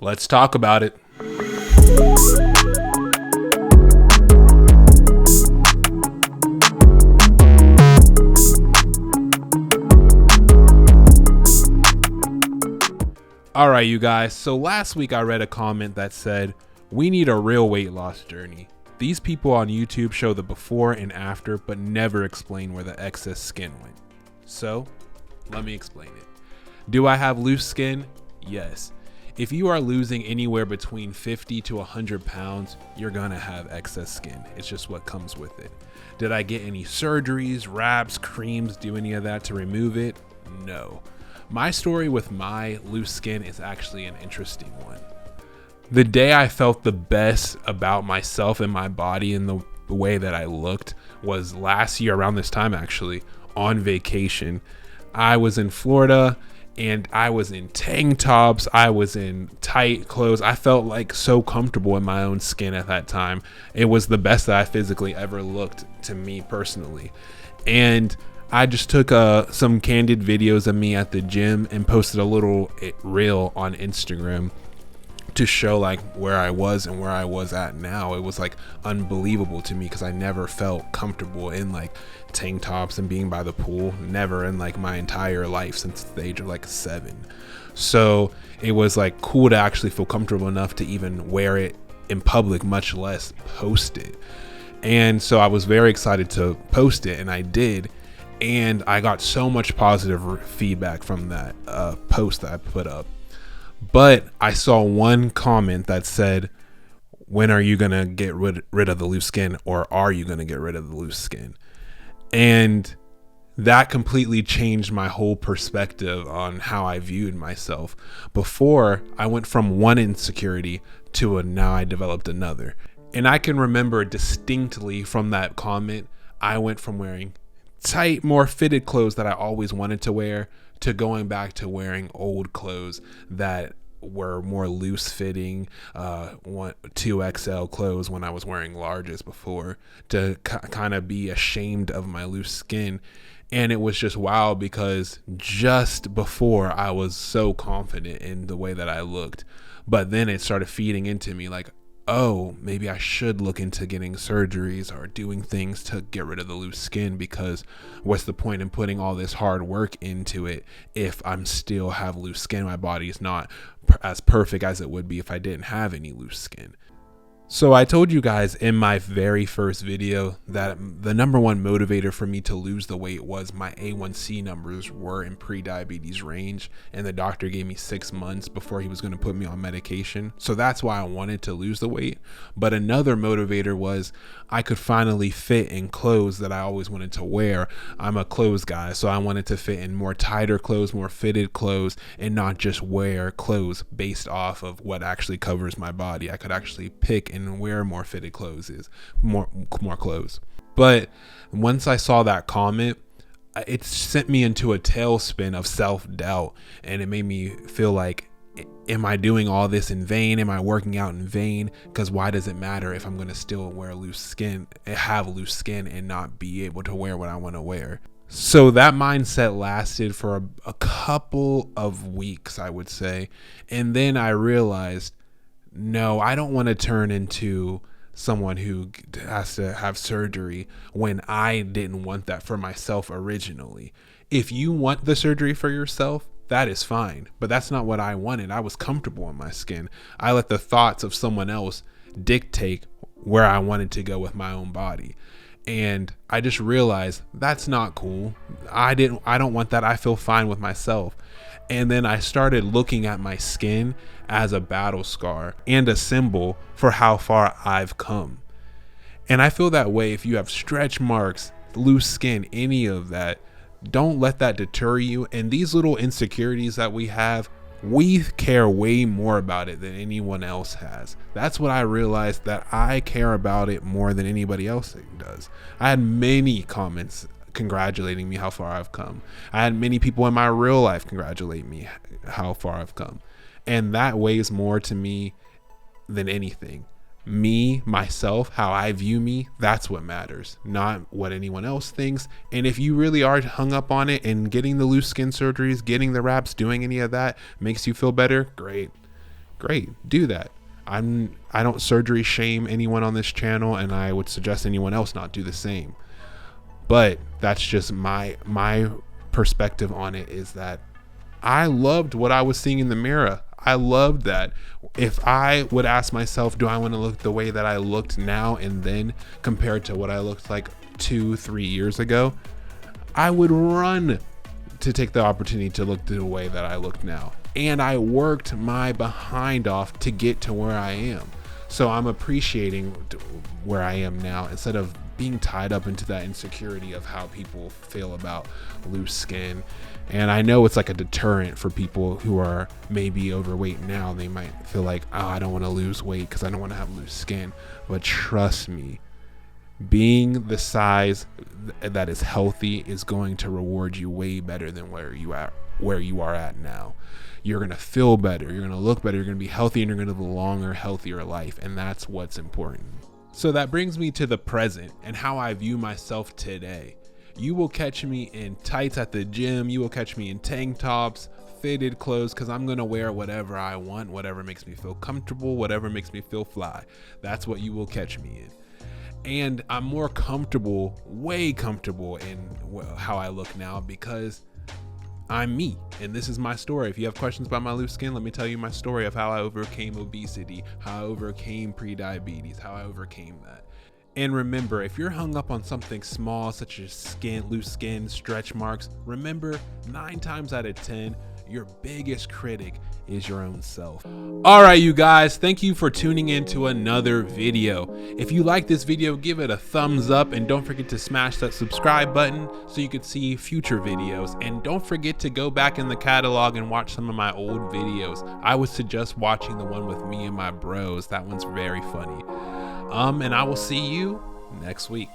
Let's talk about it. All right, you guys. So last week I read a comment that said, we need a real weight loss journey. These people on YouTube show the before and after, but never explain where the excess skin went. So let me explain it. Do I have loose skin? Yes. If you are losing anywhere between 50 to 100 pounds, you're gonna have excess skin. It's just what comes with it. Did I get any surgeries, wraps, creams, do any of that to remove it? No. My story with my loose skin is actually an interesting one. The day I felt the best about myself and my body and the way that I looked was last year around this time, actually, on vacation. I was in Florida and I was in tank tops. I was in tight clothes. I felt like so comfortable in my own skin at that time. It was the best that I physically ever looked to me personally. And I just took some candid videos of me at the gym and posted a little reel on Instagram to show like where I was and where I was at now. It was like unbelievable to me because I never felt comfortable in like tank tops and being by the pool. Never in like my entire life since the age of like 7. So it was like cool to actually feel comfortable enough to even wear it in public, much less post it. And so I was very excited to post it, and I did. And I got so much positive feedback from that post that I put up. But I saw one comment that said, when are you going to get rid of the loose skin, or are you going to get rid of the loose skin? And that completely changed my whole perspective on how I viewed myself. Before, I went from one insecurity to now I developed another. And I can remember distinctly from that comment, I went from wearing tight, more fitted clothes that I always wanted to wear to going back to wearing old clothes that were more loose fitting, 2XL clothes when I was wearing larges before, to kind of be ashamed of my loose skin. And it was just wild because just before I was so confident in the way that I looked, but then it started feeding into me like, oh, maybe I should look into getting surgeries or doing things to get rid of the loose skin, because what's the point in putting all this hard work into it if I'm still have loose skin? My body is not as perfect as it would be if I didn't have any loose skin. So I told you guys in my very first video that the number one motivator for me to lose the weight was my A1C numbers were in pre-diabetes range, and the doctor gave me 6 months before he was going to put me on medication. So that's why I wanted to lose the weight. But another motivator was I could finally fit in clothes that I always wanted to wear. I'm a clothes guy, so I wanted to fit in more tighter clothes, more fitted clothes, and not just wear clothes based off of what actually covers my body. I could actually pick and wear more fitted clothes, more clothes. But once I saw that comment, it sent me into a tailspin of self-doubt, and it made me feel like, am I doing all this in vain? Am I working out in vain? Because why does it matter if I'm going to still wear loose skin, have loose skin, and not be able to wear what I want to wear? So that mindset lasted for a couple of weeks, I would say. And then I realized, no, I don't want to turn into someone who has to have surgery when I didn't want that for myself originally. If you want the surgery for yourself, that is fine, but that's not what I wanted. I was comfortable in my skin. I let the thoughts of someone else dictate where I wanted to go with my own body. And I just realized that's not cool. I don't want that. I feel fine with myself. And then I started looking at my skin as a battle scar and a symbol for how far I've come. And I feel that way if you have stretch marks, loose skin, any of that. Don't let that deter you. And these little insecurities that we have, we care way more about it than anyone else has. That's what I realized, that I care about it more than anybody else does. I had many comments congratulating me how far I've come. I had many people in my real life congratulate me how far I've come. And that weighs more to me than anything. Me, myself, how I view me, that's what matters, not what anyone else thinks. And if you really are hung up on it and getting the loose skin surgeries, getting the wraps, doing any of that makes you feel better, great. great, do that. I don't surgery shame anyone on this channel, and I would suggest anyone else not do the same. But that's just my perspective on it, is that I loved what I was seeing in the mirror. I loved that. If I would ask myself, do I want to look the way that I looked now and then compared to what I looked like 2-3 years ago, I would run to take the opportunity to look the way that I look now. And I worked my behind off to get to where I am. So I'm appreciating where I am now, instead of being tied up into that insecurity of how people feel about loose skin. And I know it's like a deterrent for people who are maybe overweight now. They might feel like, oh, I don't want to lose weight because I don't want to have loose skin. But trust me, being the size that is healthy is going to reward you way better than where you are at now. You're going to feel better, you're going to look better, you're going to be healthy, and you're going to live a longer, healthier life. And that's what's important. So that brings me to the present and how I view myself today. You will catch me in tights at the gym. You will catch me in tank tops, fitted clothes, because I'm going to wear whatever I want, whatever makes me feel comfortable, whatever makes me feel fly. That's what you will catch me in. And I'm more comfortable, way comfortable in how I look now, because I'm me, and this is my story. If you have questions about my loose skin, let me tell you my story of how I overcame obesity, how I overcame pre-diabetes, how I overcame that. And remember, if you're hung up on something small, such as loose skin, stretch marks, remember, 9 times out of 10, your biggest critic is your own self. All right, you guys, thank you for tuning in to another video. If you like this video, give it a thumbs up, and don't forget to smash that subscribe button so you can see future videos. And don't forget to go back in the catalog and watch some of my old videos. I would suggest watching the one with me and my bros. That one's very funny. And I will see you next week.